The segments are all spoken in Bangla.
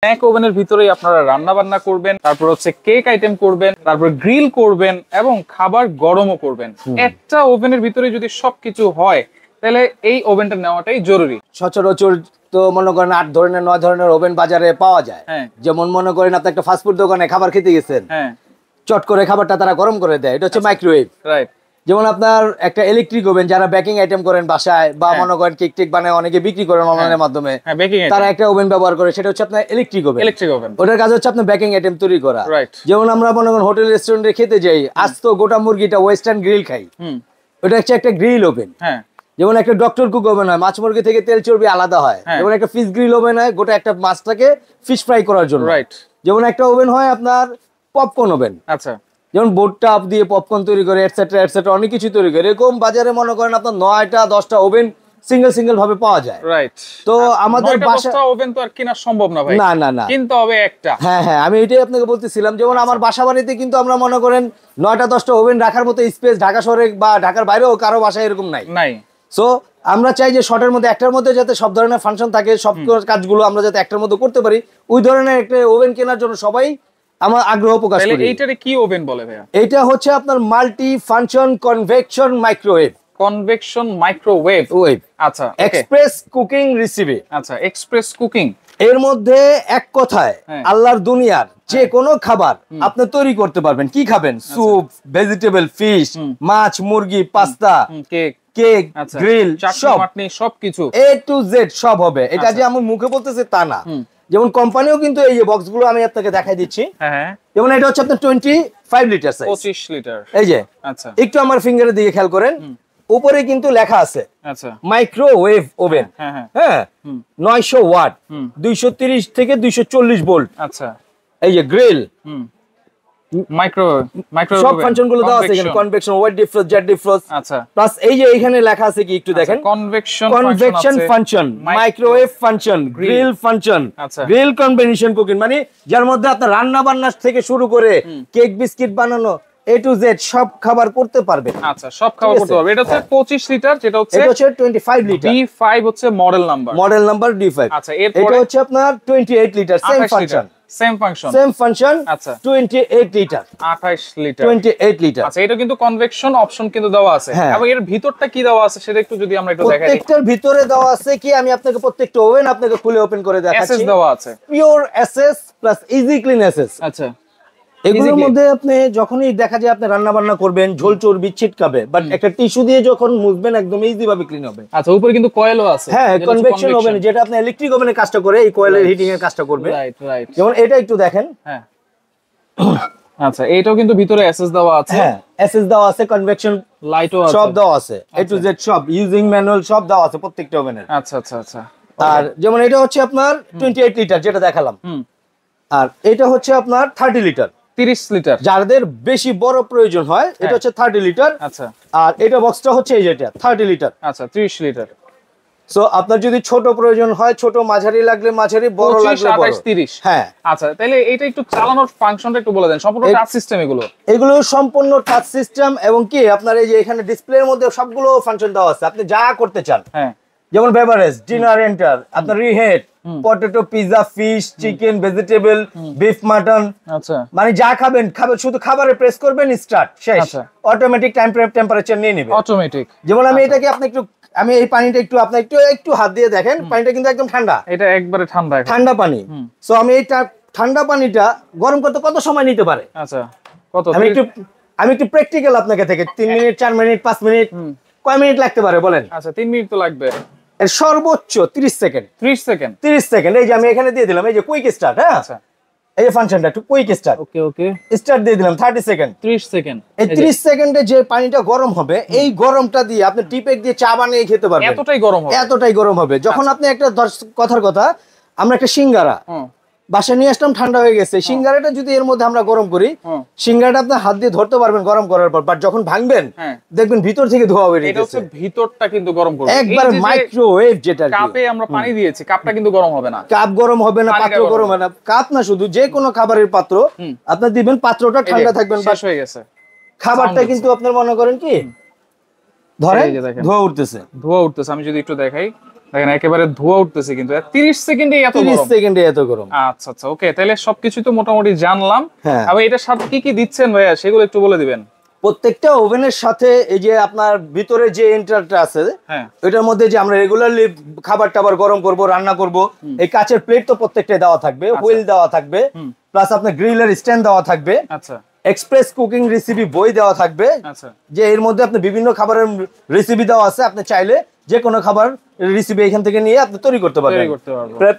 এক ওভেনের ভিতরেই আপনারা রান্না বান্না করবেন, তারপর হচ্ছে কেক আইটেম করবেন, তারপর গ্রিল করবেন এবং খাবার গরমও করবেন। একটা ওভেনের ভিতরে যদি সবকিছু হয় তাহলে এই ওভেনটা নেওয়াটাই জরুরি। সচরাচর তো মনে করেন 8 ধরনের 9 ধরনের ওভেন বাজারে পাওয়া যায়। যেমন মনে করেন আপনি একটা ফাস্টফুড দোকানে খাবার খেতে গেছেন, চট করে খাবারটা তারা গরম করে দেয়, এটা হচ্ছে মাইক্রোওয়েভ। রাইট। যেমন আপনার একটা ইলেকট্রিক ওভেন, যারা বেকিং আইটেম করেন বাসায় বা মনে করেন কেক টেক বানায় অনেকে বিক্রি করেন অনলাইনের মাধ্যমে, তারা একটা ওভেন ব্যবহার করে, সেটা হচ্ছে আপনার ইলেকট্রিক ওভেন। ওটার কাজ হচ্ছে আপনার বেকিং আইটেম তৈরি করা। যেমন আমরা মনে করেন হোটেল রেস্টুরেন্টে খেতে যাই, আজ তো গোটা মুরগিটা ওয়েস্টার্ন গ্রিল খাই, ওটা হচ্ছে একটা গ্রিল ওভেন। যেমন একটা ডক্টর কুক ওভেন হয়, মাছ মুরগি থেকে তেল চর্বি আলাদা হয়। যেমন একটা ফিশ গ্রিল ওভেন হয়, গোটা একটা মাছটাকে ফিশ ফ্রাই করার জন্য। যেমন একটা ওভেন হয় আপনার পপকর্ন ওভেন। আচ্ছা। যেমন বোর্ড টাপ দিয়ে পপকর্ন তৈরি করে এটসেট্রা এটসেট্রা অনেক কিছু তৈরি করে। এরকম বাজারে মনে করেন আপনার 9টা 10টা ওভেন সিঙ্গেল ভাবে পাওয়া যায়। রাইট। তো আমাদের বাসা ওভেন তো আর কেনা সম্ভব না ভাই। না কিন্তু হবে একটা। হ্যাঁ আমি এটাই আপনাকে বলতেছিলাম। যেমন আমার বাসা বাড়িতে কিন্তু আমরা মনে করেন 9টা 10টা ওভেন রাখার মতো স্পেস ঢাকা শহরে বা ঢাকার বাইরেও কারো বাসায় এরকম নাই। সো আমরা চাই যে শর্টের মধ্যে একটার মধ্যে যাতে সব ধরনের ফাংশন থাকে, সব কাজগুলো আমরা যাতে একটার মধ্যে করতে পারি, ওই ধরনের একটা ওভেন কেনার জন্য সবাই আমার আগ্রহ প্রকাশ করি। এইটারে কি ওভেন বলে ভাইয়া? এটা হচ্ছে আপনার multi function convection microwave. Convection microwave. আচ্ছা। Express cooking recipe. আচ্ছা, এক্সপ্রেস কুকিং। এর মধ্যে এক কথায় আল্লাহর দুনিয়ার যে কোনো খাবার আপনি তৈরি করতে পারবেন। কি খাবেন? স্যুপ, ভেজিটেবল, ফিশ, মাছ, মুরগি, পাস্তা, কেক, গ্রিল, সবকিছু A to Z সব হবে। এটা যে আমি মুখে বলতেছি তা না। যেমন কোম্পানিও কিন্তু এই যে বক্সগুলো আমি আপনাকে দেখাই দিচ্ছি। যেমন এটা হচ্ছে আপনার 25 লিটার সাইজ, 25 লিটার। এই যে আচ্ছা, একটু আমার ফিঙ্গারের দিকে খেয়াল করেন, উপরে কিন্তু লেখা আছে আচ্ছা মাইক্রোওয়েভ ওভেন। হ্যাঁ 900 ওয়াট, 230 থেকে 240 ভোল্ট। আচ্ছা। এই যে গ্রিল, মাইক্রোওয়েভ সব ফাংশনগুলো দেওয়া আছে এখানে। Convection, weight defrost, jet defrost. আচ্ছা। প্লাস এই যে এখানে লেখা আছে কি একটু দেখেন, convection function, microwave function, grill function, grill combination cooking, মানে যার মধ্যে আপনার রান্না বান্না থেকে শুরু করে কেক বিস্কিট বানানো A to Z সব খাবার করতে পারবে। আচ্ছা, সব খাবার করতে পারবে। এটা হচ্ছে 25 লিটার, যেটা হচ্ছে 25 লিটার। D5 হচ্ছে মডেল নাম্বার D5। আচ্ছা, এটা হচ্ছে আপনার 28 লিটার, সেম ফাংশন। আচ্ছা, 28 লিটার, 28 লিটার, 28 লিটার। আচ্ছা, এটা কিন্তু কনভেকশন অপশন কিন্তু দেওয়া আছে। এবং এর ভিতরটা কি দেওয়া আছে সেটা একটু যদি আমরা একটু দেখাই। প্রত্যেকটার ভিতরে দেওয়া আছে কি, আমি আপনাকে প্রত্যেকটা ওভেন আপনাকে খুলে ওপেন করে দেখাচ্ছি। এসএস দেওয়া আছে, pure SS plus easy clean SS. আচ্ছা, এগুলোর মধ্যে আপনি যখনই দেখা যায় আপনি রান্না বান্না করবেন, ঝোল চর্বি ছিটকাবে, বাট একটা টিস্যু দিয়ে যখন মুছবেন একদম ইজি ভাবে ক্লিন হবে। আচ্ছা, উপরে কিন্তু কয়েলও আছে। হ্যাঁ, কনভেকশন ওভেন, যেটা আপনি ইলেকট্রিক ওভেনের কাজটা করে এই কয়েলের হিটিং এর কাজটা করবে। রাইট। যেমন এটা একটু দেখেন। হ্যাঁ। আচ্ছা, এইটাও কিন্তু ভিতরে এসএস দেওয়া আছে। হ্যাঁ, এসএস দেওয়া আছে, কনভেকশন লাইটও আছে, সব দেওয়া আছে। A to Z সব, ইউজিং ম্যানুয়াল সব দেওয়া আছে প্রত্যেকটা ওভেনের। আচ্ছা। আর যেমন এটা হচ্ছে আপনার 28 লিটার যেটা দেখালাম। আর এটা হচ্ছে আপনার 30 লিটার, 30 লিটার। যাদের বেশি বড় প্রয়োজন হয় এটা হচ্ছে 30 লিটার। আচ্ছা। আর এটা বক্সটা হচ্ছে এই যেটা 30 লিটার। আচ্ছা, 30 লিটার। সো আপনার যদি ছোট প্রয়োজন হয় ছোট, মাঝারি লাগলে মাঝারি, বড় লাগলে বড়। 28 30। হ্যাঁ। আচ্ছা, তাহলে এটা একটু চালানোর ফাংশনটা একটু বলে দেন। সম্পূর্ণ টাচ সিস্টেম এগুলো সম্পূর্ণ টাচ সিস্টেম, এবং কি আপনার এই যে এখানে ডিসপ্লের মধ্যে সবগুলো ফাংশন দেওয়া আছে, আপনি যা করতে চান। হ্যাঁ। যেমন বেভারেজ, ডিনার এন্টার, আপনার reheat, potato, pizza, fish, chicken, vegetable, beef, mutton. আচ্ছা, মানে যা খাবেন শুধু খাবারে প্রেস করবেন, স্টার্ট, শেষ। অটোমেটিক টেম্পারেচার নিয়ে নেবে, অটোমেটিক। যেমন আমি এটাকে আমি এই পানিটা আপনি একটু হাত দিয়ে দেখেন, পানিটা কিন্তু একদম ঠান্ডা। এটা একবারে ঠান্ডা পানি। সো আমি এই ঠান্ডা পানিটা গরম করতে কত সময় নিতে পারে? আচ্ছা, কত? আমি একটু প্র্যাকটিক্যাল আপনাকে থেকে 3 মিনিট, 4 মিনিট, 5 মিনিট, কয় মিনিট লাগতে পারে বলেন? আচ্ছা, 3 মিনিট তো লাগবে। এর সর্বোচ্চ 30 সেকেন্ড। 30 সেকেন্ড। এই যে আমি এখানে দিয়ে দিলাম, এই যে কুইক স্টার্ট। হ্যাঁ, আচ্ছা, এই যে ফাংশনটা একটু কুইক স্টার্ট। ওকে, স্টার্ট দিয়ে দিলাম 30 সেকেন্ড। 30 সেকেন্ড। এই 30 সেকেন্ডে যে পানিটা গরম হবে, এই গরমটা দিয়ে আপনি টিপেক দিয়ে চা বানিয়ে খেতে পারবেন। এতটাই গরম হবে। যখন আপনি একটা কথার কথা, আমরা একটা সিঙ্গারা বাসায় নিয়ে আসলাম, ঠান্ডা হয়ে গেছে, সিঙ্গারাটা যদি এর মধ্যে আমরা গরম করি, সিঙ্গারাটা আপনি হাত দিয়ে ধরতে পারবেন গরম করার পর, বাট যখন ভাঙবেন দেখবেন ভিতর থেকে ধোঁয়া বেরিয়ে গেছে। এটা হচ্ছে ভিতরটা কিন্তু গরম করবে একবার মাইক্রোওয়েভ। যেটা কাপে আমরা পানি দিয়েছি, কাপটা কিন্তু গরম হবে না, কাপ গরম হবে না, পাত্র গরম হবে না। কাপ না, শুধু যে কোনো খাবারের পাত্র আপনি দিবেন, পাত্রটা ঠান্ডা থাকবেন, শেষ হয়ে গেছে। খাবারটা কিন্তু আপনার মনে করেন কি ধরে ধোঁয়া উঠতেছে। আমি যদি একটু দেখাই, দেখেন একেবারে ধোঁয়া উঠতেছে কিন্তু 30 সেকেন্ডে এত গরম। 30 সেকেন্ডে এত গরম। আচ্ছা আচ্ছা, ওকে, তাহলে সবকিছু তো মোটামুটি জানলাম। হ্যাঁ, আবার এটার সাথে কি কি দিচ্ছেন ভাইয়া সেগুলো একটু বলে দিবেন। প্রত্যেকটা ওভেনের সাথে এই যে আপনার ভিতরে যে এন্টারটা আছে, হ্যাঁ, এটার মধ্যে যে আমরা রেগুলারলি খাবার টাবার গরম করব, রান্না করব, এই কাচের প্লেট তো প্রত্যেকটাই দেওয়া থাকবে, হুইল দেওয়া থাকবে, প্লাস আপনার গ্রিলের স্ট্যান্ড দেওয়া থাকবে। আচ্ছা, এক্সপ্রেস কুকিং রেসিপি বই দেওয়া থাকবে। আচ্ছা, যে এর মধ্যে আপনি বিভিন্ন খাবারের রেসিপি দেওয়া আছে, আপনি চাইলে যে কোনো খাবার রেসিপি এখান থেকে নিয়ে আপনি তৈরি করতে পারবেন।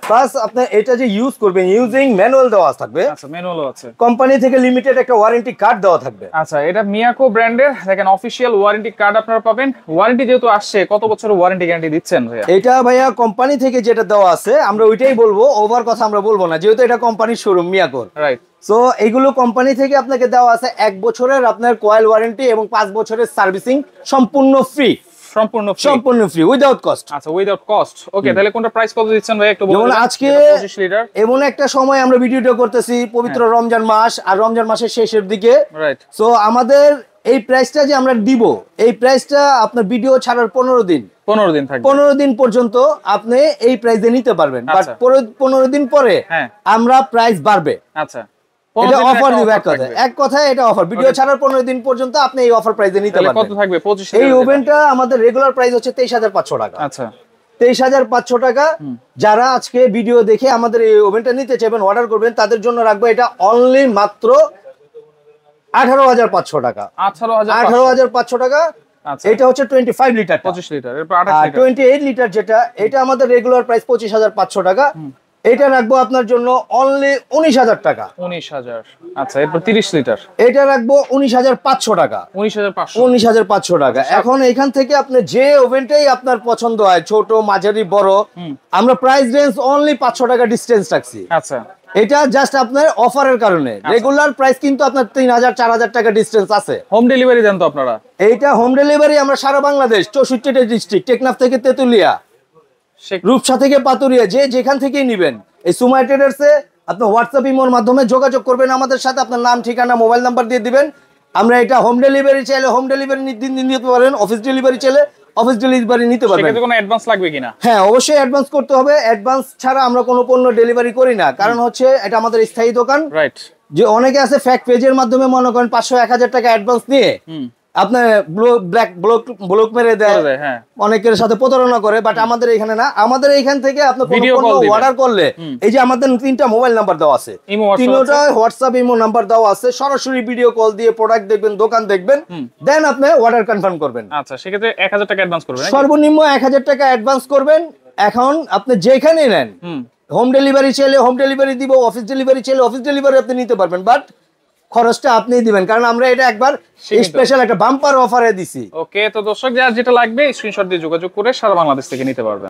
প্লাস আপনি এটা যে ইউজ করবেন, ইউজিং ম্যানুয়াল দেওয়া থাকবে। আচ্ছা, ম্যানুয়ালও আছে। কোম্পানি থেকে লিমিটেড একটা ওয়ারেন্টি কার্ড দেওয়া থাকবে। আচ্ছা, এটা মিয়াকো ব্র্যান্ডের দেখেন অফিশিয়াল ওয়ারেন্টি কার্ড আপনারা পাবেন। ওয়ারেন্টি যেহেতু আসছে, কত বছরের ওয়ারেন্টি গ্যারান্টি দিচ্ছেন ভাইয়া? এটা ভাইয়া কোম্পানি থেকে যেটা দেওয়া আছে আমরা ওইটাই বলবো, ওভার কথা আমরা বলবো না, যেহেতু এটা কোম্পানির শোরুম মিয়াকোর। রাইট। সো এইগুলো কোম্পানি থেকে আপনাকে দেওয়া আছে 1 বছরের আপনার কয়েল ওয়ারেন্টি এবং 5 বছরের সার্ভিসিং সম্পূর্ণ ফ্রি। সম্পূর্ণ ফ্রি উইদাউট কস্ট। আচ্ছা, উইদাউট কস্ট। ওকে, তাহলে কোনটা প্রাইস কত দিচ্ছেন ভাই একটু বলুন। যেমন আজকে 25 লিটার এমন একটা সময় আমরা ভিডিওটা করতেছি, পবিত্র রমজান মাস, আর রমজান মাসের শেষের দিকে। রাইট। সো আমাদের এই প্রাইসটা যে আমরা দিব, এই প্রাইসটা আপনার ভিডিও ছাড়ার 15 দিন থাকবে। 15 দিন পর্যন্ত আপনি এই প্রাইসে নিতে পারবেন। বাট 15 দিন পরে আমরা প্রাইস বাড়বে। আচ্ছা, এটা অফার দিব। এক কথায় এটা অফার। ভিডিও ছাড়ার 15 দিন পর্যন্ত আপনি এই অফার প্রাইসে নিতে পারবেন। কত থাকবে? 25। এই ওভেনটা আমাদের রেগুলার প্রাইস হচ্ছে 23,500 টাকা। আচ্ছা, 23,500 টাকা। যারা আজকে ভিডিও দেখে আমাদের এই ওভেনটা নিতে চাইবেন, অর্ডার করবেন, তাদের জন্য রাখবো এটা অনলি মাত্র 18,500 টাকা। 18,500 টাকা। এটা হচ্ছে 25 লিটার, 25 লিটার। এরপর 28 লিটার, 28 লিটার যেটা, এটা আমাদের রেগুলার প্রাইস 25,500 টাকা। এটা রাখবো আপনার জন্য অনলি 19,000 টাকা। 19,000। আচ্ছা, এরপর 30 লিটার, এটা রাখবো 19,500 টাকা। 19,500 টাকা। এখন এখান থেকে আপনি যে ওভেনটাই আপনার পছন্দ হয়, ছোট, মাঝারি, বড়, আমরা প্রাইস রেঞ্জ অনলি 500 টাকা ডিসটেন্স রাখছি। আচ্ছা, এটা জাস্ট আপনার অফারের কারণে। রেগুলার প্রাইস কিন্তু আপনার 3,000 4,000 টাকা ডিসটেন্স আছে। হোম ডেলিভারি দেন তো আপনারা? এইটা হোম ডেলিভারি আমরা সারা বাংলাদেশ, 64টা ডিস্ট্রিক্ট, টেকনাফ থেকে তেতুলিয়া, রূপসা থেকে পাতুরিয়া, যে যেখান থেকেই নিবেন, এই সুমাই ট্রেডার্সে আপনি হোয়াটসঅ্যাপ ইমোর মাধ্যমে যোগাযোগ করবেন আমাদের সাথে, আপনার নাম, ঠিকানা, মোবাইল নাম্বার দিয়ে দিবেন। আমরা এটা হোম ডেলিভারি চাইলে হোম ডেলিভারি নিতে পারেন, অফিস ডেলিভারি চাইলে অফিস ডেলিভারি নিতে পারবেন। সেক্ষেত্রে কোনো অ্যাডভান্স লাগবে কিনা? হ্যাঁ, অবশ্যই অ্যাডভান্স করতে হবে। অ্যাডভান্স ছাড়া আমরা কোনো পণ্য ডেলিভারি করি না, কারণ হচ্ছে এটা আমাদের স্থায়ী দোকান। রাইট। যে অনেকে আছে ফ্যাক্ট পেজের মাধ্যমে মনে করেন 500-1000 টাকা অ্যাডভান্স নিয়ে আপনার ব্লক মেরে দেয়, অনেকের সাথে প্রতারণা করে। বাট আমাদের এখানে না, আমাদের এখান থেকে আপনি অর্ডার করলে এই যে আমাদের 3টা মোবাইল নাম্বার দেওয়া আছে, 3টা হোয়াটসঅ্যাপ ইমো নাম্বার দেওয়া আছে, সরাসরি ভিডিও কল দিয়ে প্রোডাক্ট দেখবেন, দোকান দেখবেন, দেন আপনি অর্ডার কনফার্ম করবেন। আচ্ছা, সেক্ষেত্রে 1000 টাকা অ্যাডভান্স করবেন, সর্বনিম্ন 1000 টাকা অ্যাডভান্স করবেন। এখন আপনি যেখানেই নেন, হোম ডেলিভারি চাইলে হোম ডেলিভারি দিব, অফিস ডেলিভারি চাইলে অফিস ডেলিভারি আপনি নিতে পারবেন। বাট খরচটা আপনিই দিবেন, কারণ আমরা এটা একবার স্পেশাল একটা বাম্পার অফারে দিছি। ওকে, তো দর্শক যার যেটা লাগবে স্ক্রিনশট দিয়ে যোগাযোগ করে সারা বাংলাদেশ থেকে নিতে পারবেন।